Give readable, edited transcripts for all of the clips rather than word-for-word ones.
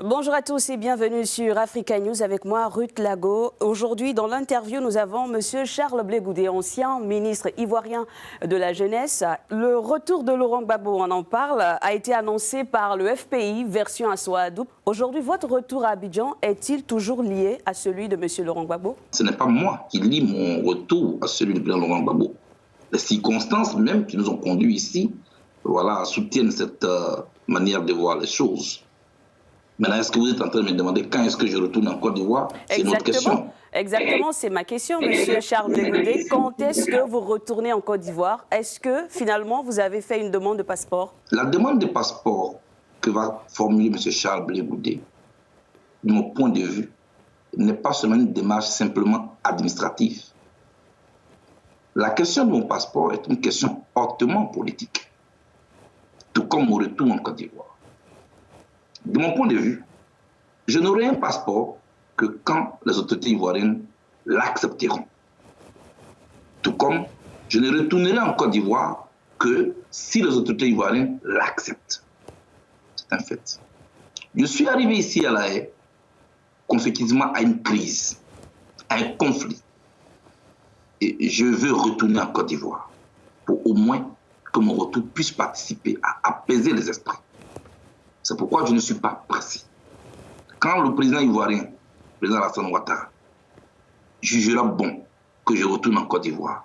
Bonjour à tous et bienvenue sur Africa News avec moi, Ruth Lago. Aujourd'hui, dans l'interview, nous avons M. Charles Blé Goudé, ancien ministre ivoirien de la Jeunesse. Le retour de Laurent Gbagbo, on en parle, a été annoncé par le FPI, version Assoadou. Aujourd'hui, votre retour à Abidjan est-il toujours lié à celui de M. Laurent Gbagbo? Ce n'est pas moi qui lie mon retour à celui du président Laurent Gbagbo. Les circonstances même qui nous ont conduits ici, voilà, soutiennent cette manière de voir les choses. Maintenant, est-ce que vous êtes en train de me demander quand est-ce que je retourne en Côte d'Ivoire? C'est une autre question. Exactement, c'est ma question, M. Charles Blé Goudé. Quand est-ce que vous retournez en Côte d'Ivoire? Est-ce que finalement vous avez fait une demande de passeport? La demande de passeport que va formuler M. Charles Blé Goudé, de mon point de vue, n'est pas seulement une démarche simplement administrative. La question de mon passeport est une question hautement politique, tout comme mon retour en Côte d'Ivoire. De mon point de vue, je n'aurai un passeport que quand les autorités ivoiriennes l'accepteront. Tout comme je ne retournerai en Côte d'Ivoire que si les autorités ivoiriennes l'acceptent. C'est un fait. Je suis arrivé ici à La Haye consécutivement à une crise, à un conflit. Et je veux retourner en Côte d'Ivoire pour au moins que mon retour puisse participer à apaiser les esprits. C'est pourquoi je ne suis pas pressé. Quand le président ivoirien, le président Alassane Ouattara, jugera bon que je retourne en Côte d'Ivoire,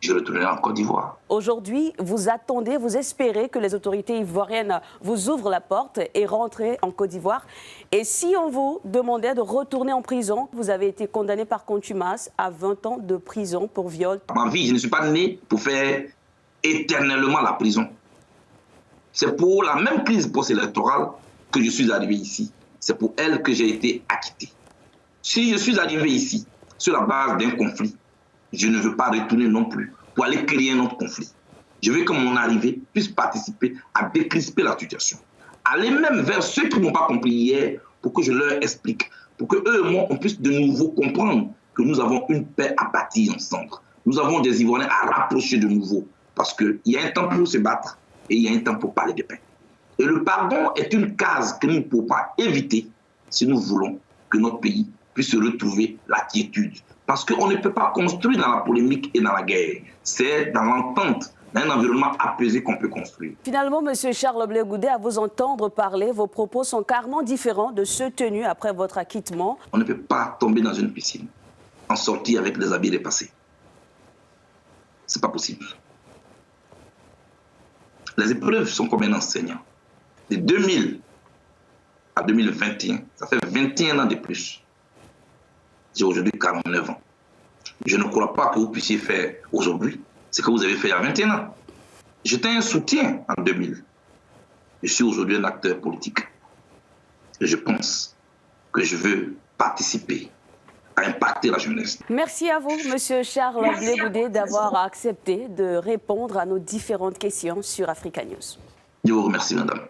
je retournerai en Côte d'Ivoire. Aujourd'hui, vous attendez, vous espérez que les autorités ivoiriennes vous ouvrent la porte et rentrez en Côte d'Ivoire. Et si on vous demandait de retourner en prison, vous avez été condamné par contumace à 20 ans de prison pour viol. Ma vie, je ne suis pas né pour faire éternellement la prison. C'est pour la même crise post-électorale que je suis arrivé ici. C'est pour elle que j'ai été acquitté. Si je suis arrivé ici sur la base d'un conflit, je ne veux pas retourner non plus pour aller créer un autre conflit. Je veux que mon arrivée puisse participer à décrisper la situation. Aller même vers ceux qui n'ont pas compris hier pour que je leur explique, pour que eux et moi, on puisse de nouveau comprendre que nous avons une paix à bâtir ensemble. Nous avons des Ivoiriens à rapprocher de nouveau parce qu'il y a un temps pour se battre et il y a un temps pour parler de paix. Et le pardon est une case que nous ne pouvons pas éviter si nous voulons que notre pays puisse retrouver la quiétude. Parce qu'on ne peut pas construire dans la polémique et dans la guerre. C'est dans l'entente, dans un environnement apaisé qu'on peut construire. Finalement, M. Charles Blé Goudé, à vous entendre parler, vos propos sont carrément différents de ceux tenus après votre acquittement. On ne peut pas tomber dans une piscine, en sortir avec les habits dépassés. C'est pas possible. Les épreuves sont comme un enseignant. De 2000 à 2021, ça fait 21 ans de plus. J'ai aujourd'hui 49 ans. Je ne crois pas que vous puissiez faire aujourd'hui ce que vous avez fait il y a 21 ans. J'étais un soutien en 2000. Je suis aujourd'hui un acteur politique. Et je pense que je veux participer à impacter la jeunesse. Merci à vous, M. Charles Blé Goudé, d'avoir accepté de répondre à nos différentes questions sur Africa News. Je vous remercie, madame.